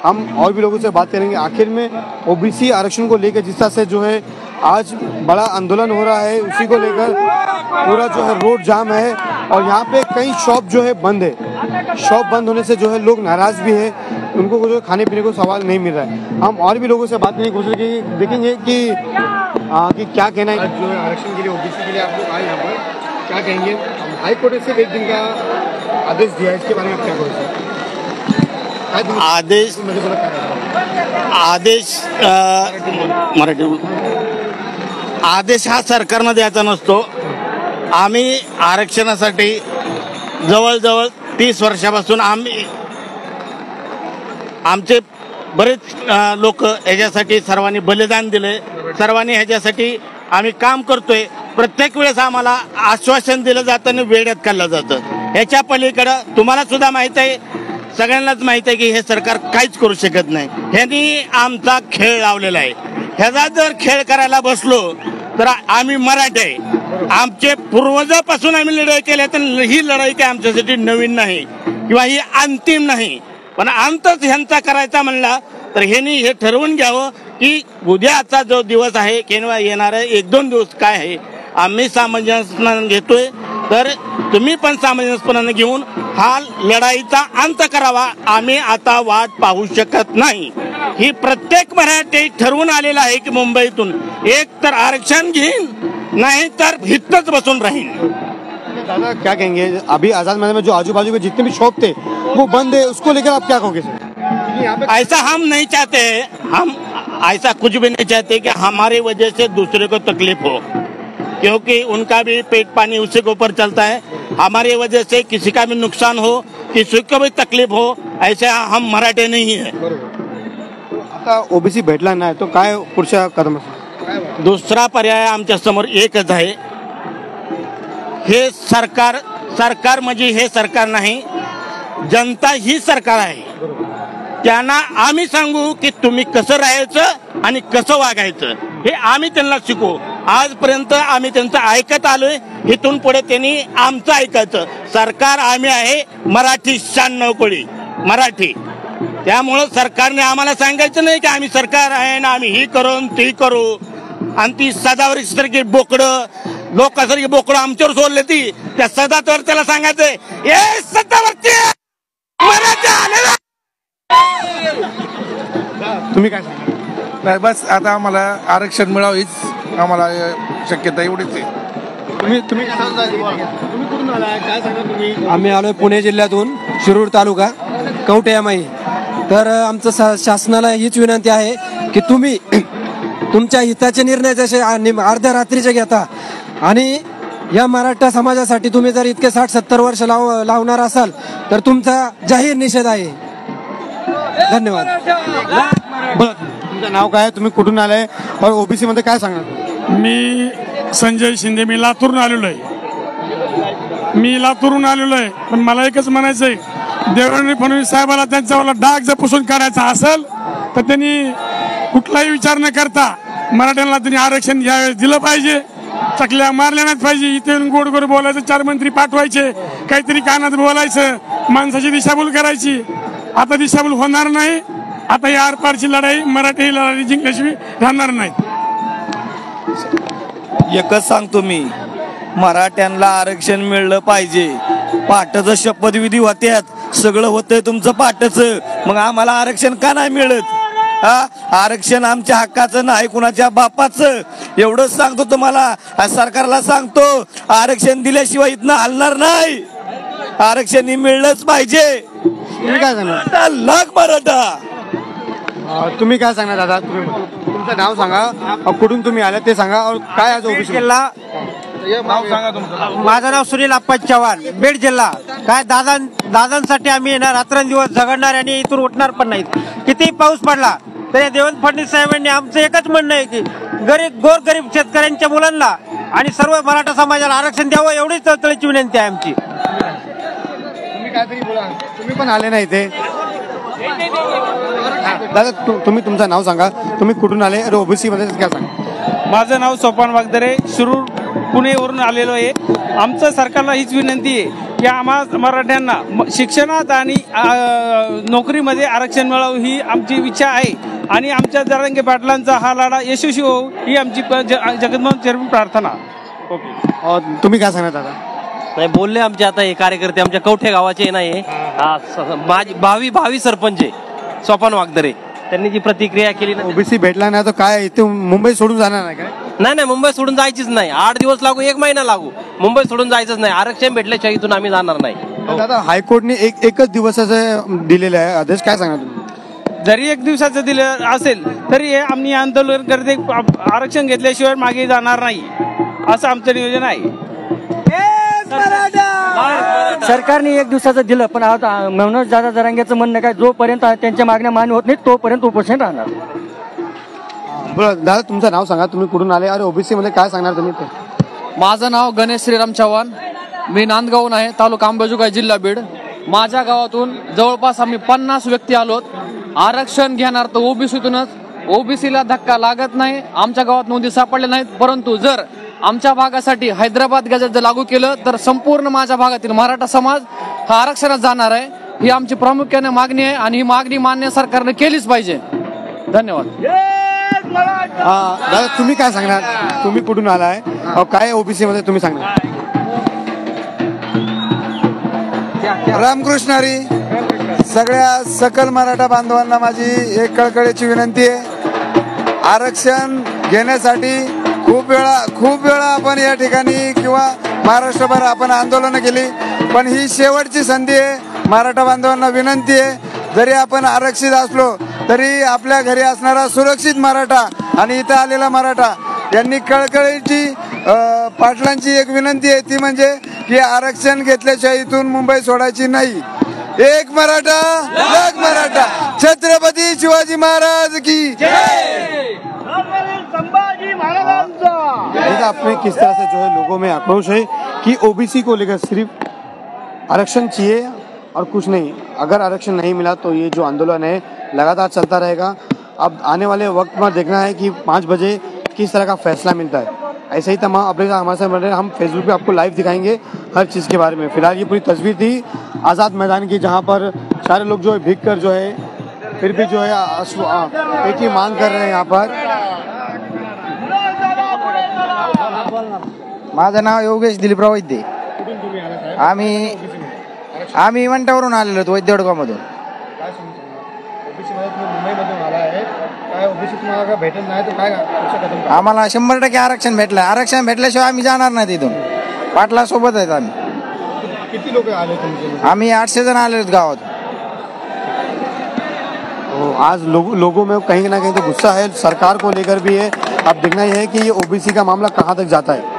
हम और भी लोगों से बात करेंगे। आखिर में ओबीसी आरक्षण को लेकर जिस तरह से जो है आज बड़ा आंदोलन हो रहा है, उसी को लेकर पूरा जो है रोड जाम है और यहाँ पे कई शॉप जो है बंद है। शॉप बंद होने से जो है लोग नाराज भी है, उनको जो खाने पीने को सवाल नहीं मिल रहा है। हम और भी लोगों से बात करने की कोशिश करेंगे, देखेंगे कि क्या कहना है जो है आरक्षण के लिए, ओबीसी के लिए आप लोग आए यहाँ पर, क्या कहेंगे। हाई कोर्ट ने सिर्फ 1 दिन का आदेश दिया है, इसके बारे में आप क्या कहेंगे? आदेश हा सरकारनं द्यायचा नसतो। आम्ही आरक्षणासाठी जवळजवळ 30 वर्षापासून आमचे बरेच लोक ह्याच्यासाठी सर्वांनी बलिदान दिले, सर्वांनी ह्याच्यासाठी आम्ही काम करतोय। प्रत्येक वेळेस आम्हाला आश्वासन दिलं जातं आणि वेड्यात काढलं जातं। ह्याच्या पलीकडं तुम्हाला सुद्धा माहित आहे, सगळ्यांनाच माहित आहे की हे सरकार काहीच करू शकत नाही। ह्यांनी आमचा खेळ लावलेला आहे। ह्याचा जर खेळ करायला बसलो तर आम्ही मराठी आहे, आमचे पूर्वजापासून आम्ही लढाई केल्या, तर ही लढाई काय आमच्यासाठी नवीन नाही किंवा ही अंतिम नाही। पण अंतच ह्यांचा करायचा म्हणला तर ह्यांनी हे ठरवून घ्यावं की उद्याचा जो दिवस आहे किंवा येणारा 1-2 दिवस काय आहे, आम्ही सामंजस्याने घेतोय, तर तुम्ही पण सामंजस्याने घेऊन हा लढाईचा अंत करावा। आम्ही आता वाट पाहू शकत नाही। ही प्रत्येक मराठी ठरवून आलेला आहे की मुंबईतून एक तर आरक्षण घेईन, नहीं तर हितच बसून राहीन। दादा क्या कहेंगे, अभी आजाद मैदान में जो आजू बाजू के जितने भी शॉप थे वो बंद है, उसको लेकर आप क्या कहोगे? ऐसा हम नहीं चाहते, हम ऐसा कुछ भी नहीं चाहते कि हमारी वजह से दूसरे को तकलीफ हो, क्योंकि उनका भी पेट पानी उसी के ऊपर चलता है। हमारी वजह से किसी का भी नुकसान हो, किसी को भी तकलीफ हो, ऐसे हम मराठे नहीं है। आता ओबीसी भेटला नाही तो काय पुढच्या कदम? दुसरा पर्याय आमच्या समोर एकच आहे, हे सरकार म्हणजे हे सरकार नाही, जनता ही सरकार आहे। त्यांना आम्ही सांगू की तुम्ही कसं राहायचं आणि कसं वागायचं, हे आम्ही त्यांना शिकवू। आजपर्यंत आम्ही त्यांचं ऐकत आलोय, इथून पुढे त्यांनी आमचं ऐकायचं। सरकार आम्ही आहे मराठी 96 कोळी मराठी, त्यामुळं सरकारने आम्हाला सांगायचं नाही की आम्ही सरकार आहे ना आम्ही ही करू ती करू। आणि ती सदावरीसारखी बोकडं लोकांसारखी बोकडं आमच्यावर सोडले, ती त्या सदावर त्याला सांगायचंय ए सदावरती तुम्ही काय सांगा? बस आता आम्हाला आरक्षण मिळावीच, आम्हाला शक्यता एवढीच आहे। तुम्ही कुठून आलाय, काय सांगा तुम्ही? आम्ही आलोय पुणे जिल्ह्यातून, शिरूर तालुका, कवठेमाई। तर आमचं शासनाला हीच विनंती आहे की तुम्ही तुमच्या हिताचे निर्णय जसे अर्ध्या रात्रीचे घेता आणि या मराठा समाजासाठी तुम्ही जर इतके 60-70 वर्ष लावणार असाल तर तुमचा जाहीर निषेध आहे। धन्यवाद। तुमचं नाव काय, तुम्ही कुठून आलाय और ओबीसी मध्ये काय सांगणार? मी संजय शिंदे, मी लातूरून आलेलो आहे। पण मला एकच म्हणायचंय, देवेंद्र फडणवीस साहेबाला त्यांच्यावर डाग जर पुसून काढायचा असेल तर त्यांनी कुठलाही विचार न करता मराठ्यांना त्यांनी आरक्षण यावेळेस दिलं पाहिजे। चकल्या मारल्या नाहीत पाहिजे, इथे गोड गोड बोलायचं, 4 मंत्री पाठवायचे, काहीतरी कानात बोलायचं, माणसाची दिशाभूल करायची। आता दिशाभूल होणार नाही। आता या आरपारची लढाई मराठी लढाई जिंकल्याशिवाय राहणार नाहीत। एकच सांगतो मी, मराठ्यांना आरक्षण मिळलं पाहिजे। पाटाचं शपथविधी होत्यात, सगळं होतंय तुमचं पाटाचं, मग आम्हाला आरक्षण का नाही मिळत? आरक्षण आमच्या हक्काचं नाही, कुणाच्या बापाचं, एवढंच सांगतो तुम्हाला। सरकारला सांगतो आरक्षण दिल्याशिवाय इथनं हलणार नाही, आरक्षण मिळलंच पाहिजे। तुम्ही काय सांगणार? लाख मराठा। तुम्ही काय सांगणार दादा? तुमचं नाव सांगा, कुठून तुम्ही आले ते सांगा, और काय आज ओबीसी जिल्हा, माझं नाव सुनील अप्पा चव्हाण, बीड जिल्हा। काय दादांसाठी आम्ही रात्रंदिवस झगडणार आणि इथून उठणार पण नाहीत। किती पाऊस पडला तरी देवेंद्र फडणवीस साहेबांनी आमचं एकच म्हणणं आहे की गोरगरीब शेतकऱ्यांच्या मुलांना आणि सर्व मराठा समाजाला आरक्षण द्यावं, एवढीच तळतळीची विनंती आहे आमची। तुम्ही काहीतरी बोला, तुम्ही पण आले नाही इथे। दादा तुम्ही तुमचं नाव सांगा, तुम्ही कुठून आले आणि ओबीसी मध्ये काय सांगा? माझं नाव सोपान वागदरे, शिरूर पुणेवरून आलेलो आहे। आमचं सरकारला हीच विनंती आहे की आम्हा मराठ्यांना शिक्षणात आणि नोकरीमध्ये आरक्षण मिळावं ही आमची इच्छा आहे आणि आमच्या जरांगे पाटलांचा हा लढा यशस्वी होऊ ही आमची जगन्मोहन चरणी प्रार्थना. और तुम्ही काय सांगणार दादा? नाही बोलले आमचे आता हे कार्यकर्ते आमच्या कवठे गावाचे नाही भावी सरपंच आहे सोपान वागदरे, त्यांनी जी प्रतिक्रिया केली ना, ओबीसी भेटला नाही तर काय इथे मुंबई सोडून जाणार नाही काय? नाही मुंबई सोडून जायचीच नाही. 8 दिवस लागू 1 महिना लागू मुंबई सोडून जायचंच नाही. आरक्षण भेटल्याशिवाय इथून आम्ही जाणार नाही. दादा हायकोर्टने एकच दिवसाचं दिलेलं आहे आदेश, काय सांगणार तुम्ही? जरी 1 दिवसाचं दिलं असेल तरी आम्ही आंदोलन करते आरक्षण घेतल्याशिवाय मागे जाणार नाही असं आमचं नियोजन आहे. सरकारने 1 दिवसाचं दिलं पण आता मनोज दादा जरांगेचं म्हणणं काय, जोपर्यंत त्यांच्या मागण्या मान्य होत नाही तोपर्यंत उपोषण राहणार. बरं दादा तुमचं नाव सांगा, तुम्ही कुठून आले आणि ओबीसी मध्ये काय सांगणार तुम्ही? माझं नाव गणेश श्रीराम चव्हाण, मी नांदगावून आहे, तालुका अंबाजोगाई, जिल्हा बीड. माझ्या गावातून जवळपास आम्ही 50 व्यक्ती आलोत. आरक्षण घेणार तर ओबीसीतूनच. ओबीसीला धक्का लागत नाही, आमच्या गावात नोंदी सापडल्या नाहीत. परंतु जर आमच्या भागासाठी हैदराबाद गॅझेट जर लागू केलं तर संपूर्ण माझ्या भागातील मराठा समाज हा आरक्षणात जाणार आहे. ही आमची प्रामुख्याने मागणी आहे आणि ही मागणी मान्य सरकारने केलीच पाहिजे. धन्यवाद. दादा तुम्ही काय सांगणार, तुम्ही कुठून आलाय, काय ओबीसी मध्ये तुम्ही सांगणार? रामकृष्ण हरी. सगळ्या सकल मराठा बांधवांना माझी एक कळकळीची विनंती आहे. आरक्षण घेण्यासाठी खूप वेळा आपण या ठिकाणी किंवा महाराष्ट्रभर आपण आंदोलनं केली, पण ही शेवटची संधी आहे. मराठा बांधवांना विनंती आहे, जरी आपण आरक्षित असलो तरी आपल्या घरी असणारा सुरक्षित मराठा आणि इथं आलेला मराठा यांनी कळकळीची पाटलांची एक विनंती आहे, ती म्हणजे की आरक्षण घेतल्याशिवाय इथून मुंबई सोडायची नाही. एक मराठा लाख मराठा. छत्रपती शिवाजी महाराज की जय. आपने किस तरह से जो है लोगों में आक्रोश है कि ओबीसी को लेकर सिर्फ आरक्षण चाहिए और कुछ नहीं. अगर आरक्षण नहीं मिला तो ये जो आंदोलन है लगातार चलता रहेगा. अब आने वाले वक्त में देखना है कि 5 बजे किस तरह का फैसला मिलता है. ऐसे ही तमाम अपडेट हमारे साथ बन रहे हैं. हम फेसबुक पे आपको लाइव दिखाएंगे हर चीज़ के बारे में. फिलहाल ये पूरी तस्वीर थी आज़ाद मैदान की, जहाँ पर सारे लोग जो है भीग कर जो है फिर भी जो है एक ही मांग कर रहे हैं यहाँ पर. माझं नाव योगेश दिलीपराव वैद्य. आम्ही मंठावरून आलेलो वैद्यवडगाव मधून. आम्हाला 100% आरक्षण भेटलं. आरक्षण भेटल्याशिवाय आम्ही जाणार नाही तिथून. पाटला सोबत आहेत आम्ही. किती लोक आले तुमचे? आम्ही 800 जण आलेलो गावात. आज लोगों में कहीं ना कहीं तो गुस्सा है, सरकार को लेकर भी है. अब देखना यह है कि ये ओबीसी का मामला कहाँ तक जाता है.